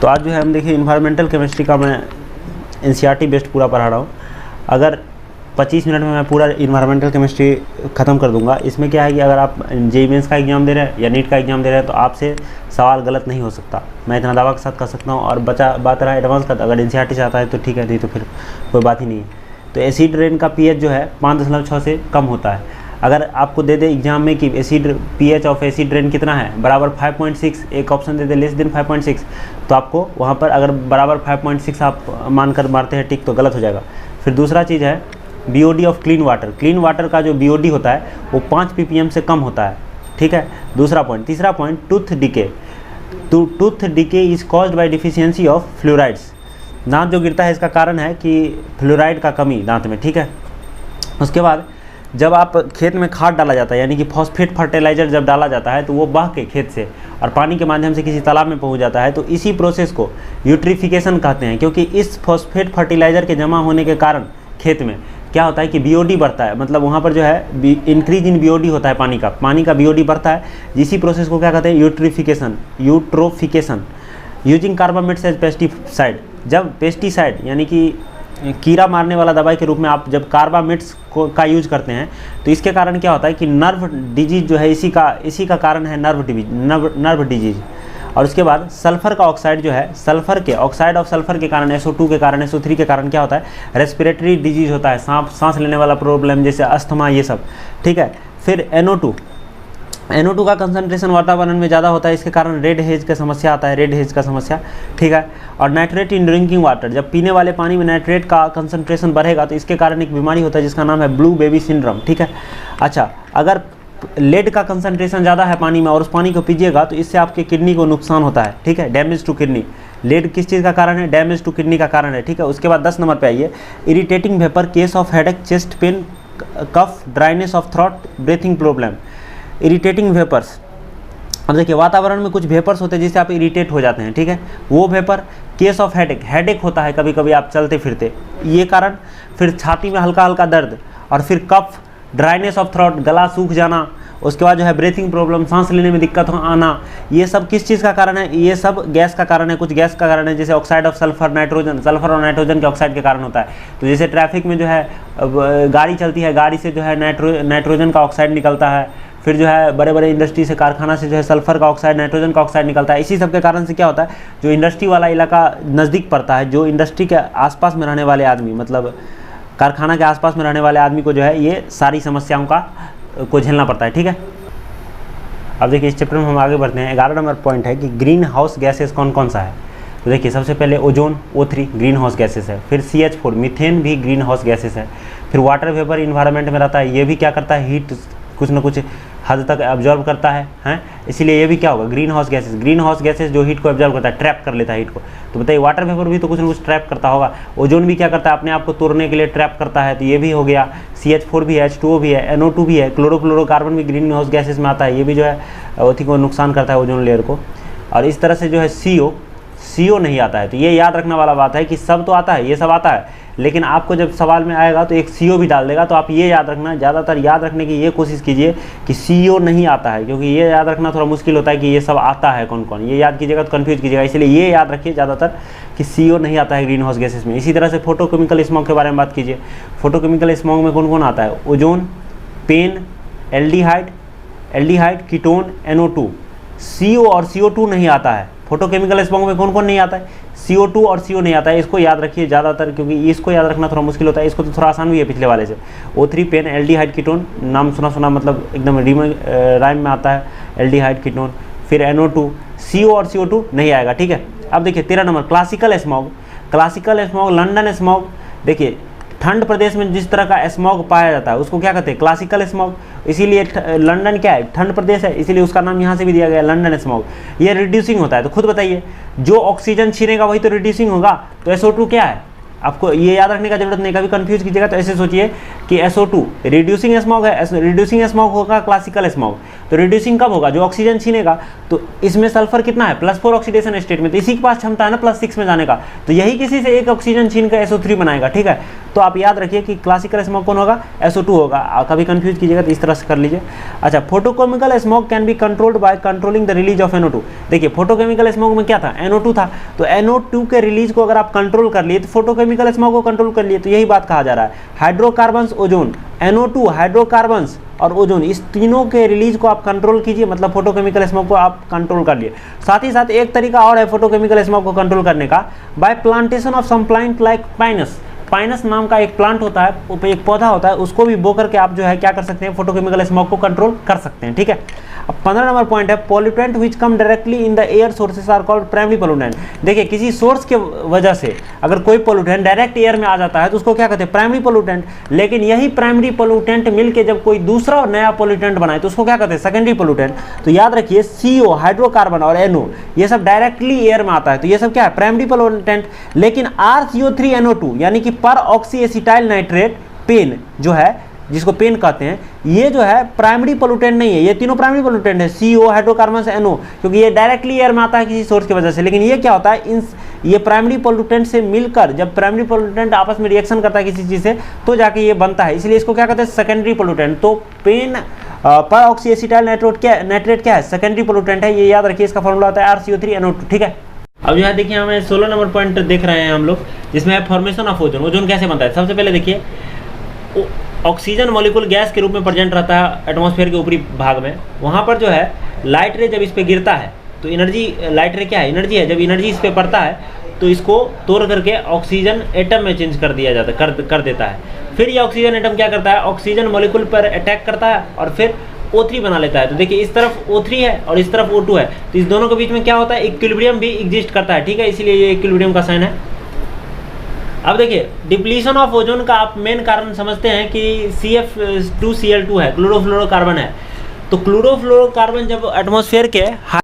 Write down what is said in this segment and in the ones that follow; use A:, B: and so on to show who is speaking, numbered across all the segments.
A: तो आज जो है हम देखिए इन्वायरमेंटल केमिस्ट्री का मैं एनसीईआरटी बेस्ड पूरा पढ़ा रहा हूँ। अगर 25 मिनट में मैं पूरा इन्वायरमेंटल केमिस्ट्री ख़त्म कर दूंगा। इसमें क्या है कि अगर आप जेईई मेंस का एग्ज़ाम दे रहे हैं या नीट का एग्ज़ाम दे रहे हैं तो आपसे सवाल गलत नहीं हो सकता, मैं इतना दावा के साथ कर सकता हूँ। और बात रहा एडवांस का, अगर एनसीईआरटी से आता है तो ठीक है, नहीं तो फिर कोई बात ही नहीं है। तो एसिड रेन का पीएच जो है 5.6 से कम होता है। अगर आपको दे दे एग्जाम में कि acid pH of acid rain कितना है, बराबर 5.6, एक ऑप्शन दे दे लेस देन 5.6, तो आपको वहाँ पर अगर बराबर 5.6 आप मानकर मारते हैं टिक तो गलत हो जाएगा। फिर दूसरा चीज़ है BOD of clean water. Clean water का जो बीओडी होता है वो 5 ppm से कम होता है, ठीक है, दूसरा पॉइंट। तीसरा point tooth decay. Tooth decay is caused by deficiency of fluorides. दांत जो गिरता है इसका कारण है कि फ्लोराइड का कमी दांत में, ठीक है। उसके बाद जब आप खेत में खाद डाला जाता है यानी कि फॉस्फेट फर्टिलाइजर जब डाला जाता है तो वो बह के खेत से और पानी के माध्यम से किसी तालाब में पहुंच जाता है, तो इसी प्रोसेस को यूट्रिफिकेशन कहते हैं। क्योंकि इस फॉस्फेट फर्टिलाइजर के जमा होने के कारण खेत में क्या होता है कि बीओडी बढ़ता है, मतलब वहाँ पर जो है इंक्रीज इन बीओडी होता है, पानी का बीओडी बढ़ता है। इसी प्रोसेस को क्या कहते हैं, eutrophication. Using carbamates as pesticide. जब पेस्टिसाइड यानी कि कीड़ा मारने वाला दवाई के रूप में आप जब कार्बामेट्स का यूज करते हैं तो इसके कारण क्या होता है कि नर्व डिजीज जो है इसी का कारण है नर्व डिजीज। और उसके बाद सल्फर का ऑक्साइड जो है, सल्फर के ऑक्साइड ऑफ सल्फर के कारण, SO2 के कारण, SO3 के कारण क्या होता है, रेस्पिरेटरी डिजीज होता है, सांस लेने वाला प्रॉब्लम जैसे अस्थमा, ये सब, ठीक है। फिर NO2 का कंसंट्रेशन वातावरण में ज़्यादा होता है, इसके कारण रेड हेज का समस्या आता है, रेड हेज का समस्या, ठीक है। और नाइट्रेट इन ड्रिंकिंग वाटर। जब पीने वाले पानी में नाइट्रेट का कंसंट्रेशन बढ़ेगा तो इसके कारण एक बीमारी होता है जिसका नाम है ब्लू बेबी सिंड्रोम, ठीक है। अच्छा, अगर लेड का कंसंट्रेशन ज़्यादा है पानी में और उस पानी को पीजिएगा तो इससे आपके किडनी को नुकसान होता है, ठीक है, डैमेज टू किडनी। लेड किस चीज़ का कारण है, डैमेज टू किडनी का कारण है, ठीक है। उसके बाद 10 नंबर पे आइए, irritating vapour, case of headache, chest pain, cough, dryness of throat, breathing problem. Irritating vapours, अब देखिए वातावरण में कुछ वेपर्स होते हैं जिससे आप इरिटेट हो जाते हैं, ठीक है, वो वेपर। केस ऑफ हेडेक होता है कभी कभी आप चलते फिरते, ये कारण। फिर छाती में हल्का हल्का दर्द, और फिर कफ, ड्राइनेस ऑफ थ्रोट, गला सूख जाना। उसके बाद जो है ब्रीथिंग प्रॉब्लम, सांस लेने में दिक्कत आना। ये सब किस चीज़ का कारण है, ये सब गैस का कारण है, कुछ गैस का कारण है, जैसे oxide of sulphur, nitrogen, sulphur और नाइट्रोजन के ऑक्साइड के कारण होता है। तो जैसे ट्रैफिक में जो है गाड़ी चलती है, गाड़ी से जो है नाइट्रोजन का ऑक्साइड निकलता है। फिर जो है बड़े बड़े इंडस्ट्री से, कारखाना से जो है सल्फर का ऑक्साइड, नाइट्रोजन का ऑक्साइड निकलता है। इसी सब के कारण से क्या होता है, जो इंडस्ट्री वाला इलाका नज़दीक पड़ता है, जो इंडस्ट्री के आसपास में रहने वाले आदमी, मतलब कारखाना के आसपास में रहने वाले आदमी को जो है ये सारी समस्याओं को झेलना पड़ता है, ठीक है। अब देखिए इस चैप्टर में हम आगे बढ़ते हैं। 11 नंबर पॉइंट है कि ग्रीन हाउस गैसेस कौन कौन सा है। तो देखिए सबसे पहले ozone, O3 green house gases है। फिर CH4 मीथेन भी ग्रीन हाउस गैसेस है। फिर वाटर वेपर इन्वायरमेंट में रहता है, ये भी क्या करता है, हीट कुछ ना कुछ हद तक एब्जॉर्ब करता है, इसीलिए ये भी क्या होगा, green house gases. Green house gases जो हीट को एब्जॉर्ब करता है, ट्रैप कर लेता है हीट को। तो बताइए वाटर वेपर भी तो कुछ ना कुछ ट्रैप करता होगा। ओजोन भी क्या करता है, अपने आप को तोड़ने के लिए ट्रैप करता है, तो ये भी हो गया। CH4 भी है, H2O भी है, NO2 भी है, क्लोरोफ्लोरोकार्बन भी ग्रीन हाउस गैसेस में आता है, ये भी जो है अथी को नुकसान करता है, ओजोन लेयर को। और इस तरह से जो है CO नहीं आता है। तो ये याद रखने वाला बात है कि सब तो आता है, ये सब आता है, लेकिन आपको जब सवाल में आएगा तो एक CO भी डाल देगा। तो आप ये याद रखना, ज़्यादातर याद रखने की ये कोशिश कीजिए कि CO नहीं आता है, क्योंकि ये याद रखना थोड़ा मुश्किल होता है कि ये सब आता है कौन कौन, ये याद कीजिएगा तो कन्फ्यूज कीजिएगा। इसलिए ये याद रखिए ज़्यादातर कि CO नहीं आता है ग्रीन हाउस गैसेस में। इसी तरह से फोटोकेमिकल स्मॉग के बारे में बात कीजिए। फोटोकेमिकल स्मॉग में कौन कौन आता है, ozone, PAN, aldehyde, ketone, NO2। CO और CO2 नहीं आता है। फोटोकेमिकल स्मॉग में कौन कौन नहीं आता है, CO2 और CO नहीं आता है। इसको याद रखिए ज़्यादातर, क्योंकि इसको याद रखना थोड़ा मुश्किल होता है। इसको तो थोड़ा आसान भी है पिछले वाले से। O3 पेन, एल्डिहाइड, कीटोन, नाम सुना मतलब एकदम राइम में आता है, एल्डिहाइड, कीटोन। फिर NO2, CO और CO2 नहीं आएगा, ठीक है। अब देखिए 13 number classical smog. Classical smog, London smog. देखिए ठंड प्रदेश में जिस तरह का स्मॉग पाया जाता है उसको क्या कहते हैं, क्लासिकल स्मॉग। इसीलिए लंदन क्या है, ठंड प्रदेश है, इसीलिए उसका नाम यहाँ से भी दिया गया लंदन स्मॉग। ये रिड्यूसिंग होता है। तो खुद बताइए, जो ऑक्सीजन छीनेगा वही तो रिड्यूसिंग होगा। तो SO2 क्या है, आपको ये याद रखने का जरूरत नहीं, कभी कंफ्यूज कीजिएगा तो ऐसे सोचिए कि SO2 रिड्यूसिंग स्मॉग है, रिड्यूसिंग स्मॉग होगा क्लासिकल स्मॉग। तो रिड्यूसिंग कब होगा, जो ऑक्सीजन छीनेगा। तो इसमें सल्फर कितना है, +4 ऑक्सीडेशन स्टेट में, तो इसी के पास क्षमता है ना +6 में जाने का। तो यही किसी से एक ऑक्सीजन छीन कर SO3 बनाएगा, ठीक है। तो आप याद रखिए कि क्लासिकल स्मोक कौन होगा, SO2 होगा। कभी कंफ्यूज कीजिएगा तो इस तरह से कर लीजिए। अच्छा, photochemical smoke can be controlled by controlling the release of NO2। देखिए फोटोकेमिकल स्मोक में क्या था, NO2 था, तो NO2 के रिलीज को अगर आप कंट्रोल कर लिए तो फोटोकेमिकल स्मोक को कंट्रोल कर लिए, तो यही बात कहा जा रहा है। हाइड्रोकार्बन्स, ओजोन, NO2, हाइड्रोकार्बन्स और ओजोन, इस तीनों के रिलीज को आप कंट्रोल कीजिए, मतलब फोटोकेमिकल स्मोक को आप कंट्रोल कर लिए। साथ ही साथ एक तरीका और है फोटोकेमिकल स्मोक को कंट्रोल करने का, by plantation of some plant like pinus. Pinus नाम का एक प्लांट होता है, एक पौधा होता है, उसको भी बो करके आप जो है क्या कर सकते हैं, फोटोकेमिकल स्मोक को कंट्रोल कर सकते हैं। ठीक है। अब 15 नंबर पॉइंट है, pollutant which come directly in the air sources are called primary pollutant. देखिए किसी सोर्स के वजह से अगर कोई पॉल्यूटेंट डायरेक्ट एयर में आ जाता है तो उसको क्या कहते हैं, प्राइमरी पॉल्यूटेंट। लेकिन यही प्राइमरी पॉल्यूटेंट मिलके जब कोई दूसरा नया पॉल्यूटेंट बनाए तो उसको क्या कहते हैं, सेकेंडरी पॉल्यूटेंट। तो याद रखिए CO, हाइड्रोकार्बन और NO ये सब डायरेक्टली एयर में आता है, तो ये सब क्या है, प्राइमरी पॉल्यूटेंट। लेकिन RCO3NO2 यानी कि पर ऑक्सी एसिटाइल नाइट्रेट, पेन जो है, जिसको पेन कहते हैं, ये जो है प्राइमरी पोल्यूटेंट नहीं है। ये तीनों प्राइमरी पोल्यूटेंट है, CO, हाइड्रोकार्बन, NO, क्योंकि ये डायरेक्टली एयर में आता है किसी सोर्स की वजह से। लेकिन ये क्या होता है, ये प्राइमरी पोल्यूटेंट से मिलकर, जब प्राइमरी पोल्यूटेंट आपस में रिएक्शन करता है किसी चीज़ से तो जाके ये बनता है, इसलिए इसको क्या कहते हैं, सेकेंडरी पोल्यूटेंट। तो पेन पर ऑक्सी एसिटाइल नाइट्रेट क्या है, सेकेंडरी पोल्यूटेंट है, ये याद रखिए। इसका फॉर्मूला होता है RCO3NO2। ठीक है। अब जो है देखिए हमें 16 नंबर पॉइंट देख रहे हैं हम लोग, जिसमें है फॉर्मेशन ऑफ ओजोन। ओजोन कैसे बनता है, सबसे पहले देखिए ऑक्सीजन मॉलिक्यूल गैस के रूप में प्रेजेंट रहता है एटमॉस्फेयर के ऊपरी भाग में। वहाँ पर जो है लाइट रे जब इस पे गिरता है तो एनर्जी, लाइट रे क्या है, एनर्जी है। जब एनर्जी इस पे पड़ता है तो इसको तोड़ करके ऑक्सीजन एटम में चेंज कर दिया जाता है, कर देता है। फिर ये ऑक्सीजन एटम क्या करता है, ऑक्सीजन मॉलिक्यूल पर अटैक करता है और फिर O3 बना लेता है। तो देखिए इस तरफ O3 है और इस तरफ O2 है, तो इस दोनों के बीच में क्या होता है, इक्विलिब्रियम भी एग्जिस्ट करता है। ठीक है, इसीलिए ये इक्विलिब्रियम का साइन है। अब देखिए डिप्लीशन ऑफ ओजोन का आप मेन कारण समझते हैं कि CF2Cl2 है, क्लोरोफ्लोरोकार्बन है। तो क्लोरोफ्लोरोकार्बन जब एटमॉस्फेयर के हाई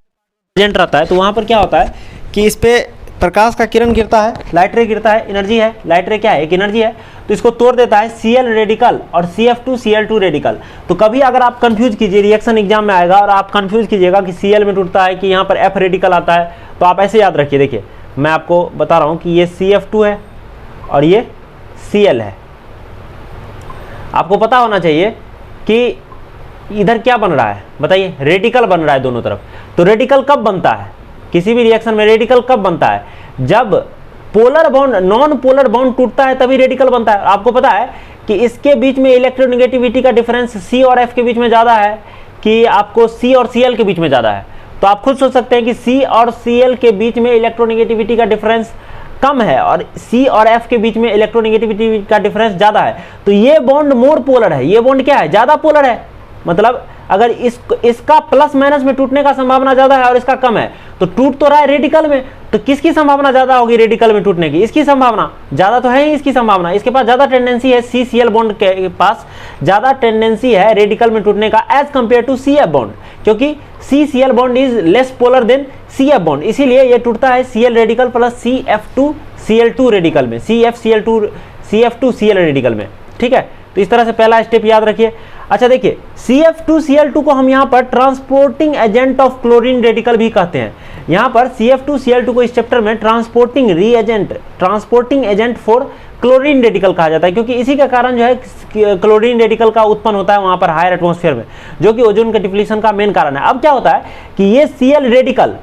A: प्रेजेंट रहता है तो वहाँ पर क्या होता है कि इस पे प्रकाश का किरण गिरता है, लाइट रे गिरता है, एनर्जी है। लाइट रे क्या है, एक एनर्जी है, तो इसको तोड़ देता है Cl रेडिकल और CF2Cl2 रेडिकल। तो कभी अगर आप कंफ्यूज कीजिए, रिएक्शन एग्जाम में आएगा और आप कंफ्यूज कीजिएगा कि Cl में टूटता है कि यहाँ पर F रेडिकल आता है, तो आप ऐसे याद रखिए। देखिए मैं आपको बता रहा हूँ कि ये CF2 है और ये Cl है। आपको पता होना चाहिए कि इधर क्या बन रहा है, बताइए, रेडिकल बन रहा है दोनों तरफ। तो रेडिकल कब बनता है, किसी भी रिएक्शन में रेडिकल कब बनता है, जब polar bond, non polar bond टूटता है तभी रेडिकल बनता है। आपको पता है कि इसके बीच में इलेक्ट्रोनेगेटिविटी का डिफरेंस C और F के बीच में ज़्यादा है कि आपको C और Cl के बीच में ज़्यादा है। तो आप खुद सोच सकते हैं कि C और Cl के बीच में इलेक्ट्रोनेगेटिविटी का डिफरेंस कम है और C और F के बीच में इलेक्ट्रोनेगेटिविटी का डिफरेंस ज़्यादा है। तो ये बॉन्ड मोर पोलर है, ये बॉन्ड क्या है, ज़्यादा पोलर है। मतलब अगर इसका प्लस माइनस में टूटने का संभावना ज्यादा है और इसका कम है, तो टूट तो रहा है रेडिकल में, तो किसकी संभावना ज्यादा होगी रेडिकल में टूटने की, इसकी संभावना ज्यादा तो है ही, इसकी संभावना, इसके पास ज्यादा टेंडेंसी है, CCl बॉन्ड के पास ज्यादा टेंडेंसी है रेडिकल में टूटने का as compare to CF bond, क्योंकि CCl bond is less polar than CF bond, इसीलिए ये टूटता है Cl radical plus CF2Cl2 radical में, CF2Cl रेडिकल में। ठीक है, तो इस तरह से पहला स्टेप याद रखिए। अच्छा देखिए CF2Cl2 को हम यहाँ पर transporting agent of chlorine radical भी कहते हैं। यहाँ पर CF2Cl2 को इस चैप्टर में transporting agent for chlorine radical कहा जाता है, क्योंकि इसी का कारण जो है क्लोरीन रेडिकल का उत्पन्न होता है वहाँ पर हायर एटमॉस्फेयर में, जो कि ओजोन के डिप्लीशन का मेन कारण है। अब क्या होता है कि ये Cl रेडिकल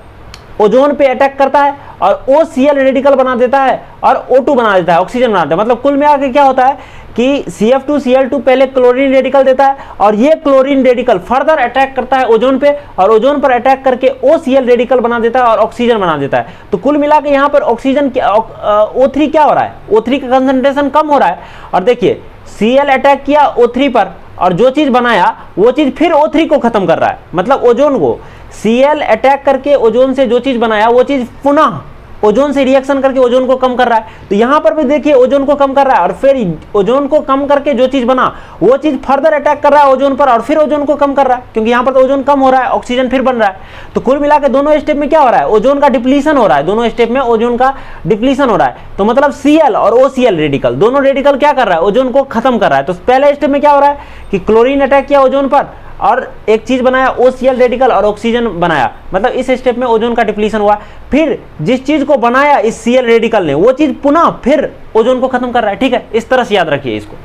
A: ओजोन पे अटैक करता है और OCl रेडिकल बना देता है और O2 बना देता है, ऑक्सीजन बना देता है। मतलब कुल में आके क्या होता है कि CF2Cl2 पहले क्लोरीन रेडिकल देता है और ये क्लोरीन रेडिकल फर्दर अटैक करता है ओजोन पे और ओजोन पर अटैक करके OCl रेडिकल बना देता है और ऑक्सीजन बना देता है। तो कुल मिला के यहाँ पर ऑक्सीजन O3 क्या हो रहा है, O3 का कंसंट्रेशन कम हो रहा है। और देखिए Cl अटैक किया O3 पर और जो चीज बनाया वो चीज फिर O3 को खत्म कर रहा है। मतलब ओजोन को Cl अटैक करके ओजोन से जो चीज बनाया वो चीज पुनः ओजोन से रिएक्शन करके ओजोन को कम कर रहा है। तो यहाँ पर भी देखिए ओजोन को कम कर रहा है और फिर ओजोन को कम करके जो चीज बना वो चीज फर्दर अटैक कर रहा है ओजोन पर और फिर ओजोन को कम कर रहा है, क्योंकि यहाँ पर तो ओजोन कम हो रहा है, ऑक्सीजन फिर बन रहा है। तो कुल मिला के दोनों स्टेप में क्या हो रहा है, ओजोन का डिप्लीशन हो रहा है, दोनों स्टेप में ओजोन का डिप्लीशन हो रहा है। तो मतलब Cl और OCl रेडिकल दोनों रेडिकल क्या कर रहा है, ओजोन को खत्म कर रहा है। तो पहले स्टेप में क्या हो रहा है कि क्लोरीन अटैक किया ओजोन पर और एक चीज बनाया OCl रेडिकल और ऑक्सीजन बनाया, मतलब इस स्टेप में ओजोन का डिप्लीशन हुआ। फिर जिस चीज को बनाया इस Cl रेडिकल ने वो चीज पुनः फिर ओजोन को खत्म कर रहा है। ठीक है, इस तरह से याद रखिए इसको।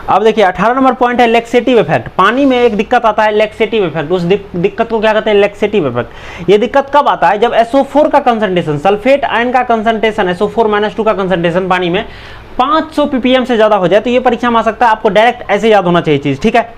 A: अब देखिए 18 नंबर पॉइंट है लैक्सेटिव इफेक्ट। पानी में एक दिक्कत आता है लैक्सेटिव इफेक्ट, उस दिक्कत को क्या कहते हैं? Laxative effect. ये दिक्कत कब आता है? जब SO4 का कंसंट्रेशन, सल्फेट आयन का कंसंट्रेशन, SO4-2 का कंसंट्रेशन पानी में 500 ppm से ज्यादा हो जाए। तो ये परीक्षा में आ सकता है, आपको डायरेक्ट ऐसे याद होना चाहिए चीज। ठीक है,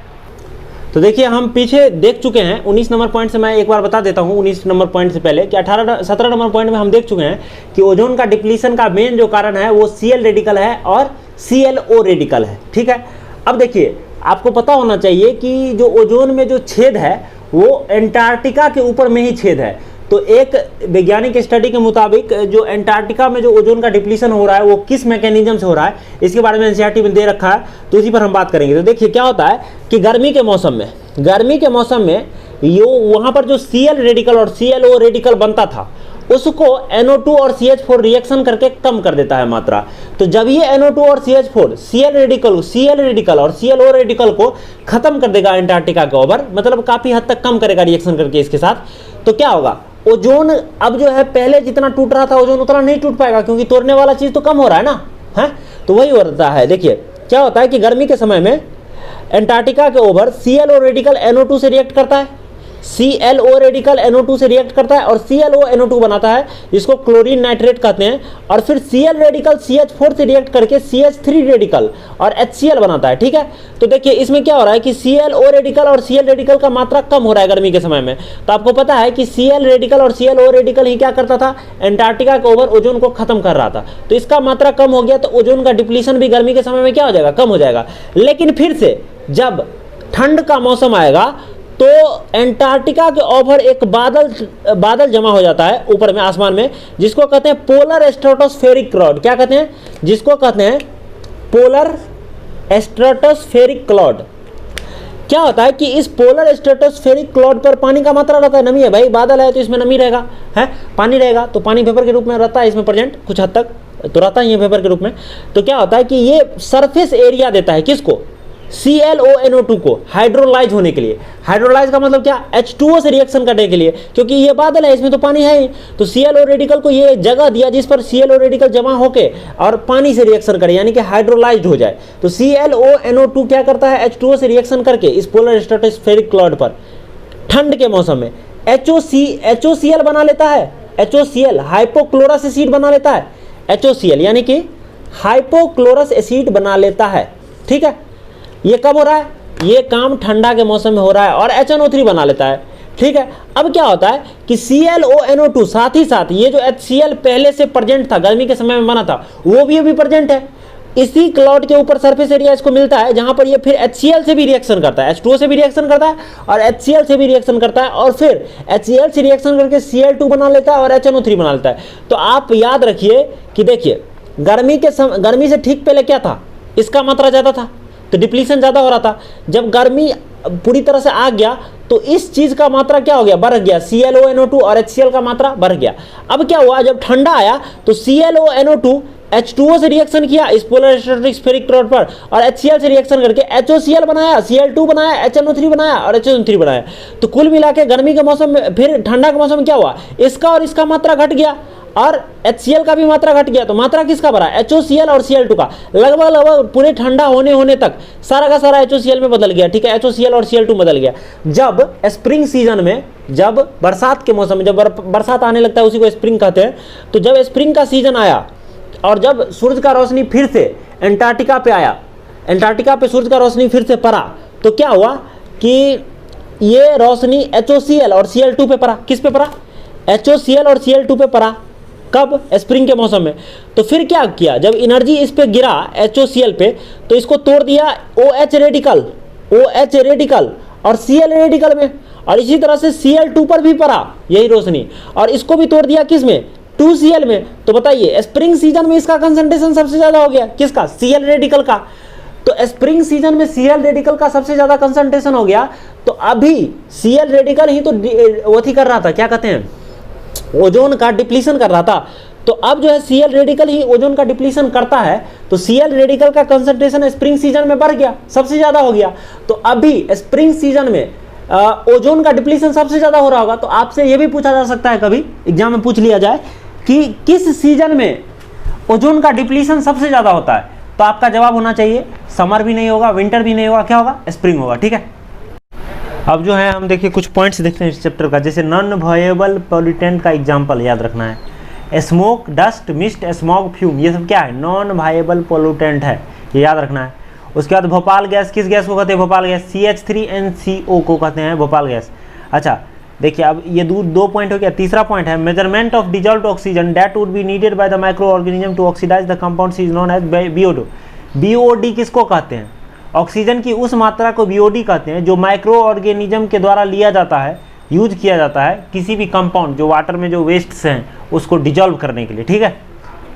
A: तो देखिए हम पीछे देख चुके हैं 19 नंबर पॉइंट से, मैं एक बार बता देता हूं 19 नंबर पॉइंट से पहले कि 17 नंबर पॉइंट में हम देख चुके हैं कि ओजोन का डिप्लीशन का मेन जो कारण है वो Cl रेडिकल है और ClO रेडिकल है। ठीक है, अब देखिए आपको पता होना चाहिए कि जो ओजोन में जो छेद है वो एंटार्क्टिका के ऊपर में ही छेद है। तो एक वैज्ञानिक स्टडी के मुताबिक जो एंटार्क्टिका में जो ओजोन का डिप्लीशन हो रहा है वो किस मैकेनिज्म से हो रहा है, इसके बारे में एनसीईआरटी में दे रखा है, तो इसी पर हम बात करेंगे। तो देखिए क्या होता है कि गर्मी के मौसम में यो वहाँ पर जो Cl रेडिकल और ClO रेडिकल बनता था उसको NO2 और CH4 रिएक्शन करके कम कर देता है मात्रा। तो जब ये NO2 और CH4 Cl रेडिकल और ClO रेडिकल को खत्म कर देगा एंटार्क्टिका के ऊपर, मतलब काफी हद तक कम करेगा रिएक्शन करके इसके साथ, तो क्या होगा? ओजोन अब जो है पहले जितना टूट रहा था ओजोन उतना नहीं टूट पाएगा, क्योंकि तोड़ने वाला चीज तो कम हो रहा है ना, है? तो वही होता है। देखिए क्या होता है कि गर्मी के समय में एंटार्क्टिका के ऊपर ClO रेडिकल NO2 से रिएक्ट करता है, ClO रेडिकल NO2 से रिएक्ट करता है और ClO NO2 बनाता है, जिसको क्लोरीन नाइट्रेट कहते हैं, और फिर Cl रेडिकल CH4 से रिएक्ट करके CH3 रेडिकल और HCl बनाता है। ठीक है, तो देखिए इसमें क्या हो रहा है कि ClO रेडिकल और Cl रेडिकल का मात्रा कम हो रहा है गर्मी के समय में। तो आपको पता है कि Cl रेडिकल और ClO रेडिकल ही क्या करता था? एंटार्क्टिका के ऊपर ओजोन को खत्म कर रहा था। तो इसका मात्रा कम हो गया, तो ओजोन का डिप्लीशन भी गर्मी के समय में क्या हो जाएगा? कम हो जाएगा। लेकिन फिर से जब ठंड का मौसम आएगा तो एंटार्क्टिका के ऊपर एक बादल जमा हो जाता है ऊपर में आसमान में, जिसको कहते हैं पोलर स्ट्रेटोस्फेरिक क्लाउड। क्या कहते हैं? जिसको कहते हैं पोलर स्ट्रेटोस्फेरिक क्लाउड। क्या होता है कि इस पोलर स्ट्रेटोस्फेरिक क्लाउड पर पानी का मात्रा रहता है, नमी है भाई, बादल है तो इसमें नमी रहेगा, है? पानी रहेगा, तो पानी वेपर के रूप में रहता है इसमें प्रेजेंट, कुछ हद तक तो रहता ही है वेपर के रूप में। तो क्या होता है कि ये सरफेस एरिया देता है किसको? ClO NO2 को हाइड्रोलाइज होने के लिए। हाइड्रोलाइज का मतलब क्या? H2O से रिएक्शन करने के लिए, क्योंकि ये बादल है इसमें तो पानी है ही। तो ClO रेडिकल को ये जगह दिया जिस पर ClO रेडिकल जमा होके और पानी से रिएक्शन करे, यानी कि हाइड्रोलाइज्ड हो जाए। तो ClO NO2 क्या करता है? H2O से रिएक्शन करके इस पोलर स्ट्रेटोस्फेरिक क्लाउड पर ठंड के मौसम में HOCl बना लेता है। HOCl हाइपोक्लोरस एसिड बना लेता है। HOCl यानी कि हाइपोक्लोरस एसिड बना लेता है। ठीक है, ये कब हो रहा है? ये काम ठंडा के मौसम में हो रहा है, और HNO3 बना लेता है। ठीक है, अब क्या होता है कि ClO NO2 साथ ही साथ ये जो HCl पहले से प्रेजेंट था, गर्मी के समय में बना था, वो भी अभी प्रेजेंट है। इसी क्लाउड के ऊपर सरफेस एरिया इसको मिलता है, जहां पर ये फिर HCl से भी रिएक्शन करता है, H2O से भी रिएक्शन करता है और HCl से भी रिएक्शन करता है, और फिर HCl से रिएक्शन करके Cl2 बना लेता है और HNO3 बना लेता है। तो आप याद रखिए कि देखिए गर्मी से ठीक पहले क्या था? इसका मात्रा ज़्यादा था, तो डिप्लीशन ज़्यादा हो रहा था। जब गर्मी पूरी तरह से आ गया तो इस चीज़ का मात्रा क्या हो गया? बढ़ गया। ClO NO2 और HCl का मात्रा बढ़ गया। अब क्या हुआ? जब ठंडा आया तो ClO NO2 H2O से रिएक्शन किया इस पोलर स्ट्रेटोस्फेरिक क्लाउड पर, और HCl से रिएक्शन करके HOCl बनाया, Cl2 बनाया, HNO3 बनाया और HNO3 बनाया। तो कुल मिला के गर्मी के मौसम में, फिर ठंडा के मौसम में क्या हुआ? इसका और इसका मात्रा घट गया और HCl का भी मात्रा घट गया। तो मात्रा किसका बढ़ा? HOCl और Cl2 का। लगभग पूरे ठंडा होने तक सारा का सारा HOCl में बदल गया। ठीक है, HOCl और Cl2 बदल गया। जब स्प्रिंग सीजन में, जब बरसात के मौसम में, जब बरसात आने लगता है, उसी को स्प्रिंग कहते हैं, तो जब स्प्रिंग का सीजन आया और जब सूरज का रोशनी फिर से एंटार्क्टिका पे आया, एंटार्क्टिका पे सूरज का रोशनी फिर से पड़ा, तो क्या हुआ कि ये रोशनी HOCl और Cl2 पे पड़ा। किस पे पड़ा? HOCl और Cl2 पे पड़ा। कब? स्प्रिंग के मौसम में। तो फिर क्या किया? जब एनर्जी इस पे गिरा HOCl पे, तो इसको तोड़ दिया OH रेडिकल और Cl रेडिकल में, और इसी तरह से Cl2 पर भी पड़ा यही रोशनी, और इसको भी तोड़ दिया किस में? 2Cl में। तो बताइए स्प्रिंग सीजन में इसका कंसंट्रेशन सबसे ज्यादा हो गया, किसका? Cl रेडिकल का। तो स्प्रिंग सीजन में Cl रेडिकल का सबसे ज्यादा कंसंट्रेशन हो गया। तो अभी Cl रेडिकल ही तो वो कर रहा था, क्या कहते हैं, ओजोन का डिप्लीशन कर रहा था। तो अब जो है Cl रेडिकल ही ओजोन का डिप्लीशन करता है, तो Cl रेडिकल का कंसंट्रेशन स्प्रिंग सीजन में बढ़ गया, सबसे ज्यादा हो गया। तो अभी स्प्रिंग सीजन में ओजोन का डिप्लीशन सबसे ज्यादा हो रहा होगा। तो आपसे यह भी पूछा जा सकता है, कभी एग्जाम में पूछ लिया जाए कि किस सीजन में ओजोन का डिप्लीशन सबसे ज़्यादा होता है, तो आपका जवाब होना चाहिए समर भी नहीं होगा, विंटर भी नहीं होगा, क्या होगा, स्प्रिंग होगा। ठीक है, अब जो है हम देखिए कुछ पॉइंट्स देखते हैं इस चैप्टर का, जैसे नॉन वायेबल पॉल्यूटेंट का एग्जाम्पल याद रखना है, smoke, dust, mist, smog, fume, ये सब क्या है, नॉन वायेबल पॉल्यूटेंट है, ये याद रखना है। उसके बाद भोपाल गैस, किस गैस को कहते हैं भोपाल गैस, CH3NCO को कहते हैं भोपाल गैस। अच्छा देखिए, अब ये दो पॉइंट हो गया। तीसरा पॉइंट है measurement of dissolved oxygen that would be needed by the micro organism to oxidise the compounds is known as BOD। BOD किसको कहते हैं, ऑक्सीजन की उस मात्रा को BOD कहते हैं जो माइक्रो ऑर्गेनिज्म के द्वारा लिया जाता है, यूज किया जाता है किसी भी कंपाउंड जो वाटर में जो वेस्ट्स हैं उसको डिजॉल्व करने के लिए। ठीक है,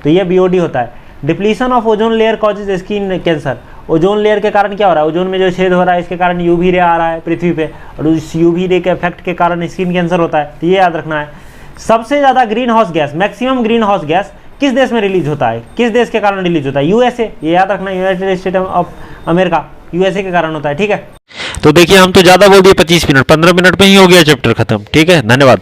A: तो ये BOD होता है। Depletion of ozone layer causes skin cancer, ozone layer के कारण क्या हो रहा है, ओजोन में जो छेद हो रहा है इसके कारण UV रे आ रहा है पृथ्वी पे, और उस UV रे के इफेक्ट के कारण स्किन कैंसर होता है, तो ये याद रखना है। सबसे ज़्यादा green house gas, maximum green house gas किस देश में रिलीज होता है, किस देश के कारण रिलीज होता है, USA, ये याद रखना, United state of America, USA के कारण होता है। ठीक है,
B: तो देखिए हम तो ज़्यादा बोल दिए 25 मिनट, 15 मिनट में ही हो गया चैप्टर खत्म। ठीक है, धन्यवाद।